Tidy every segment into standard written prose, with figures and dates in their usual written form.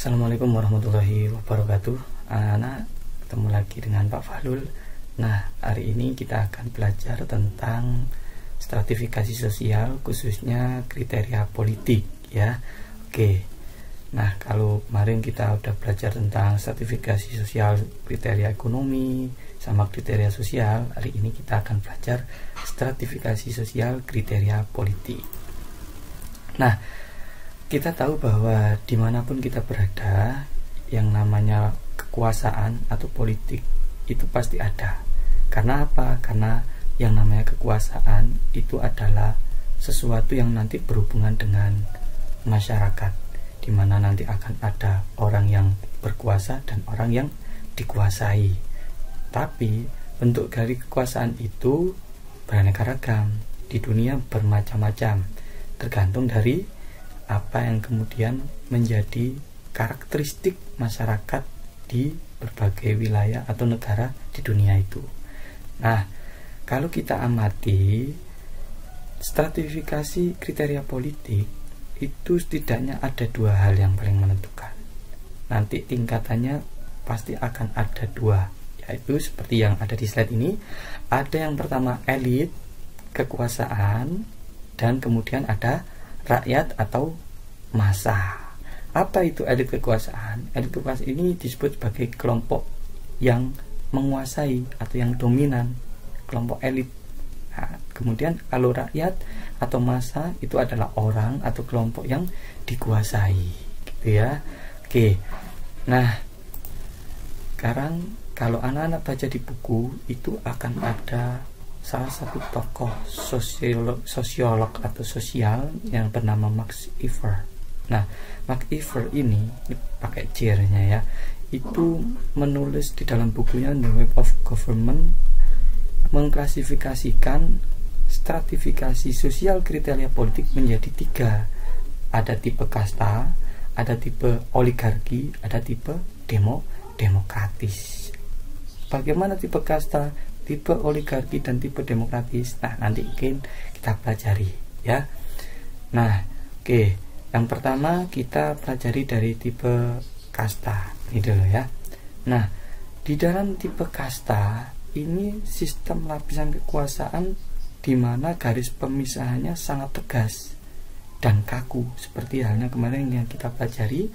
Assalamualaikum warahmatullahi wabarakatuh. Anak ketemu lagi dengan Pak Fahlul. Nah, hari ini kita akan belajar tentang stratifikasi sosial, khususnya kriteria politik ya. Oke. Nah, kalau kemarin kita udah belajar tentang stratifikasi sosial, kriteria ekonomi sama kriteria sosial, hari ini kita akan belajar stratifikasi sosial, kriteria politik. Nah, kita tahu bahwa dimanapun kita berada, yang namanya kekuasaan atau politik itu pasti ada. Karena apa? Karena yang namanya kekuasaan itu adalah sesuatu yang nanti berhubungan dengan masyarakat, di mana nanti akan ada orang yang berkuasa dan orang yang dikuasai. Tapi bentuk dari kekuasaan itu beraneka ragam, di dunia bermacam-macam, tergantung dari apa yang kemudian menjadi karakteristik masyarakat di berbagai wilayah atau negara di dunia itu. Nah, kalau kita amati stratifikasi kriteria politik, itu setidaknya ada dua hal yang paling menentukan. Nanti tingkatannya pasti akan ada dua, yaitu seperti yang ada di slide ini. Ada yang pertama elit kekuasaan, dan kemudian ada rakyat atau massa. Apa itu elit kekuasaan? Elit kekuasaan ini disebut sebagai kelompok yang menguasai atau yang dominan, kelompok elit. Nah, kemudian kalau rakyat atau massa itu adalah orang atau kelompok yang dikuasai, gitu ya. Oke. Nah, sekarang kalau anak-anak baca di buku itu akan ada salah satu tokoh sosiolog atau sosial yang bernama Max Weber. Nah, Max Weber ini pakai C-nya ya, itu menulis di dalam bukunya The Web of Government, mengklasifikasikan stratifikasi sosial kriteria politik menjadi tiga. Ada tipe kasta, ada tipe oligarki, ada tipe demokratis. Bagaimana tipe kasta, tipe oligarki, dan tipe demokratis? Nah, nanti mungkin kita pelajari ya. Nah, oke. Yang pertama kita pelajari dari tipe kasta ini dulu ya. Nah, di dalam tipe kasta ini sistem lapisan kekuasaan di mana garis pemisahannya sangat tegas dan kaku, seperti halnya kemarin yang kita pelajari,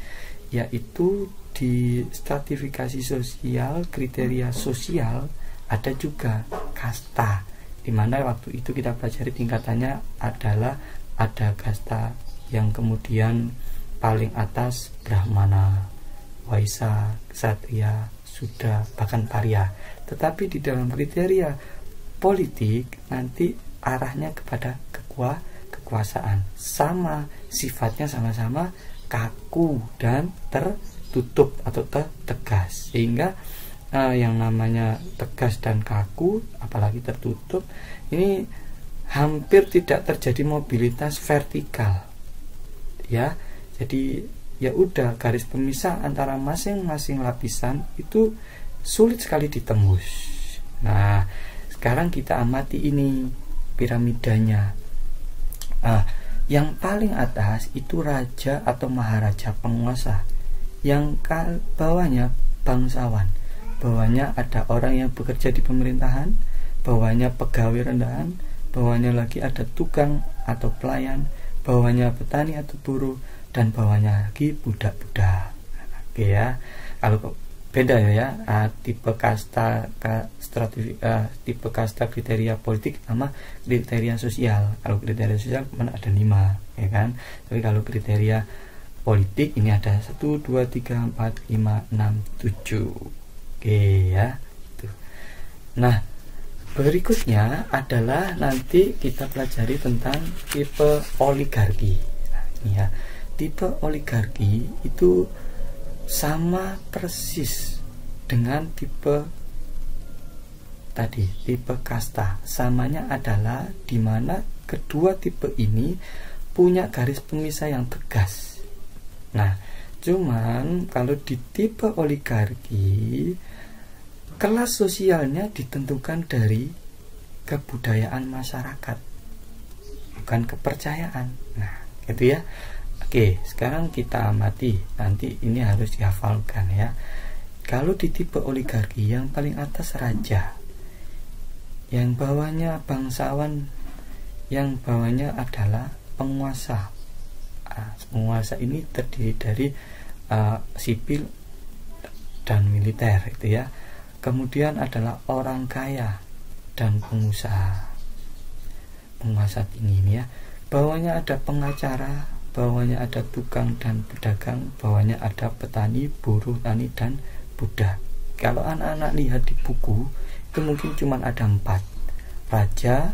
yaitu di stratifikasi sosial, kriteria sosial ada juga kasta, dimana waktu itu kita pelajari tingkatannya adalah ada kasta yang kemudian paling atas Brahmana, Waisya, Ksatria, Sudra, bahkan Parya. Tetapi di dalam kriteria politik nanti arahnya kepada kekuasaan, sama sifatnya sama-sama kaku dan tertutup atau tegas, sehingga yang namanya tegas dan kaku, apalagi tertutup, ini hampir tidak terjadi mobilitas vertikal ya. Jadi ya udah, garis pemisah antara masing-masing lapisan itu sulit sekali ditembus. Nah, sekarang kita amati ini piramidanya. Yang paling atas itu raja atau maharaja, penguasa. Yang bawahnya bangsawan. Bawahnya ada orang yang bekerja di pemerintahan, bawahnya pegawai rendahan, bawahnya lagi ada tukang atau pelayan, bawahnya petani atau buruh, dan bawahnya lagi budak-budak. Oke ya. Kalau beda ya, tipe kasta tipe kasta kriteria politik sama kriteria sosial. Kalau kriteria sosial mana ada 5 ya kan. Tapi kalau kriteria politik ini ada 1 2 3 4 5 6 7. Oke ya, itu. Nah, berikutnya adalah nanti kita pelajari tentang tipe oligarki. Nah, ini ya, tipe oligarki itu sama persis dengan tipe tadi, tipe kasta. Samanya adalah di mana kedua tipe ini punya garis pemisah yang tegas. Nah, cuman kalau di tipe oligarki, kelas sosialnya ditentukan dari kebudayaan masyarakat, bukan kepercayaan. Nah, gitu ya. Oke, sekarang kita amati. Nanti ini harus dihafalkan ya. Kalau di tipe oligarki, yang paling atas raja, yang bawahnya bangsawan, yang bawahnya adalah penguasa. Penguasa ini terdiri dari sipil dan militer itu ya. Kemudian adalah orang kaya dan pengusaha tinggi ini ya. Bawahnya ada pengacara, bawahnya ada tukang dan pedagang, bawahnya ada petani, buruh tani dan budak. Kalau anak-anak lihat di buku itu mungkin cuma ada 4: raja,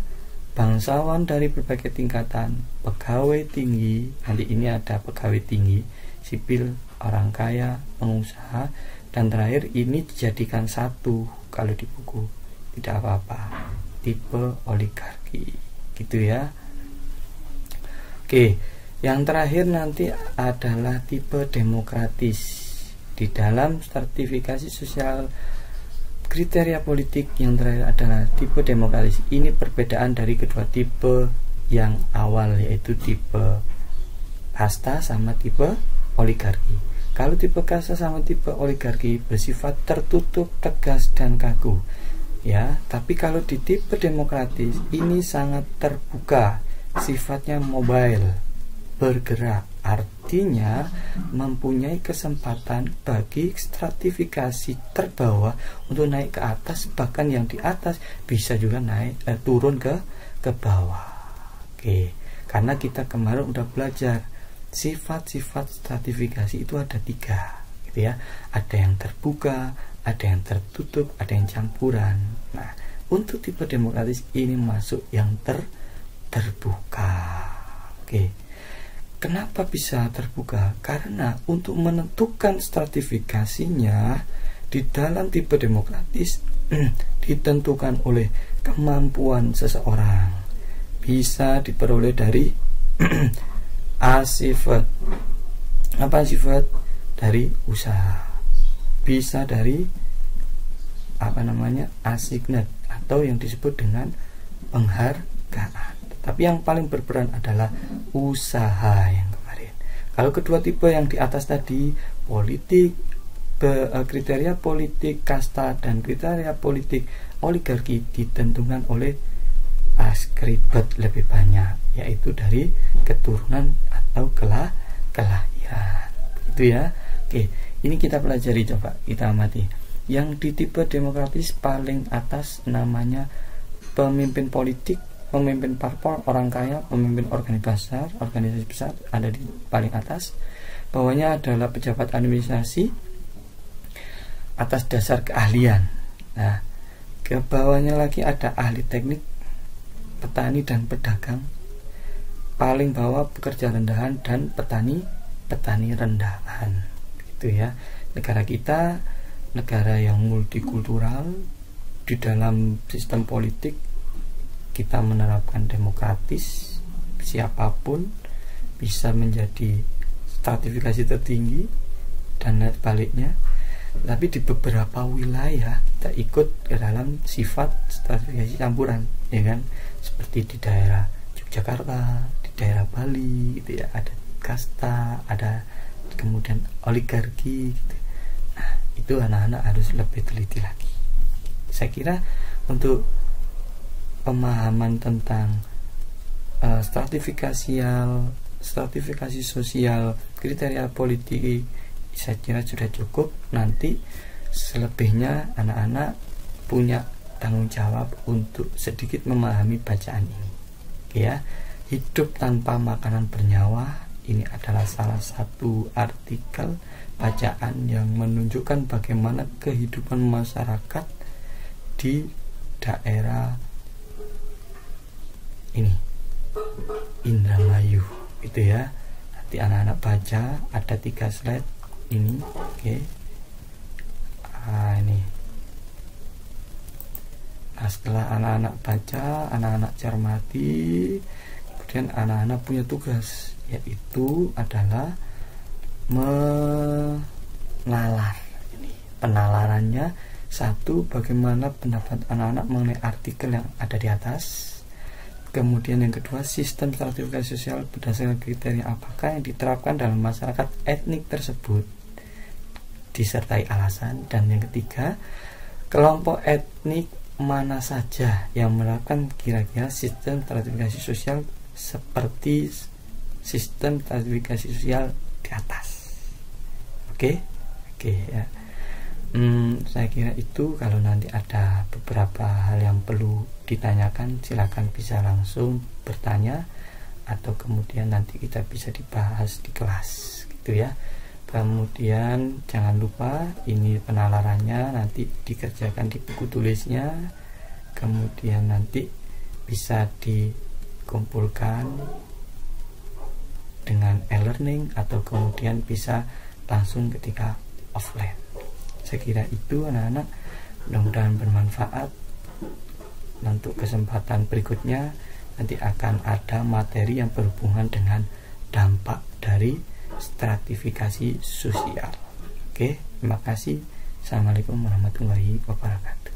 bangsawan dari berbagai tingkatan, pegawai tinggi, nanti ini ada pegawai tinggi, sipil, orang kaya, pengusaha, dan terakhir ini dijadikan satu. Kalau di buku tidak apa-apa, tipe oligarki gitu ya. Oke, yang terakhir nanti adalah tipe demokratis. Di dalam stratifikasi sosial kriteria politik yang terakhir adalah tipe demokratis. Ini perbedaan dari kedua tipe yang awal, yaitu tipe kasta sama tipe oligarki. Kalau tipe kasta sama tipe oligarki bersifat tertutup, tegas dan kaku ya. Tapi kalau di tipe demokratis ini sangat terbuka, sifatnya mobile, bergerak, artinya mempunyai kesempatan bagi stratifikasi terbawah untuk naik ke atas, bahkan yang di atas bisa juga turun ke bawah. Oke, karena kita kemarin udah belajar sifat-sifat stratifikasi itu ada 3 gitu ya. Ada yang terbuka, ada yang tertutup, ada yang campuran. Nah, untuk tipe demokratis ini masuk yang terbuka. Oke. Kenapa bisa terbuka? Karena untuk menentukan stratifikasinya di dalam tipe demokratis ditentukan oleh kemampuan seseorang. Bisa diperoleh dari sifat. Apa sifat? Dari usaha. Bisa dari asignet atau yang disebut dengan penghargaan. Tapi yang paling berperan adalah usaha yang kemarin. Kalau kedua tipe yang di atas tadi, politik, kriteria politik kasta dan kriteria politik oligarki ditentukan oleh askribet lebih banyak, yaitu dari keturunan atau kelahiran. Itu ya. Oke, ini kita pelajari, coba kita amati. Yang di tipe demokratis paling atas namanya pemimpin politik, pemimpin parpol, orang kaya, pemimpin organisasi besar ada di paling atas. Bawahnya adalah pejabat administrasi atas dasar keahlian. Nah, ke bawahnya lagi ada ahli teknik, petani dan pedagang. Paling bawah pekerja rendahan dan petani rendahan. Itu ya. Negara kita negara yang multikultural. Di dalam sistem politik kita menerapkan demokratis, siapapun bisa menjadi stratifikasi tertinggi dan sebaliknya. Tapi di beberapa wilayah kita ikut ke dalam sifat stratifikasi campuran, ya kan? Seperti di daerah Yogyakarta, di daerah Bali, gitu ya, ada kasta, ada kemudian oligarki, gitu. Nah, itu anak-anak harus lebih teliti lagi. Saya kira untuk pemahaman tentang stratifikasi sosial, kriteria politik, saya kira sudah cukup. Nanti selebihnya anak-anak punya tanggung jawab untuk sedikit memahami bacaan ini. Oke ya, hidup tanpa makanan bernyawa ini adalah salah satu artikel bacaan yang menunjukkan bagaimana kehidupan masyarakat di daerah ini, Indramayu, itu ya. Nanti anak-anak baca, ada 3 slide ini, oke. Ini. Nah, setelah anak-anak baca, anak-anak cermati, kemudian anak-anak punya tugas, yaitu adalah menalar. Ini penalarannya, 1, bagaimana pendapat anak-anak mengenai artikel yang ada di atas. Kemudian yang kedua, sistem stratifikasi sosial berdasarkan kriteria apakah yang diterapkan dalam masyarakat etnik tersebut disertai alasan. Dan yang ketiga, kelompok etnik mana saja yang menerapkan kira-kira sistem stratifikasi sosial seperti sistem stratifikasi sosial di atas. Oke ya. Saya kira itu. Kalau nanti ada beberapa hal yang perlu ditanyakan, silakan bisa langsung bertanya, atau kemudian nanti kita bisa dibahas di kelas gitu ya. Kemudian jangan lupa ini penalarannya nanti dikerjakan di buku tulisnya, kemudian nanti bisa dikumpulkan dengan e-learning atau kemudian bisa langsung ketika offline. Saya kira itu anak-anak, mudah-mudahan bermanfaat. Untuk kesempatan berikutnya nanti akan ada materi yang berhubungan dengan dampak dari stratifikasi sosial. Oke, terima kasih. Assalamualaikum warahmatullahi wabarakatuh.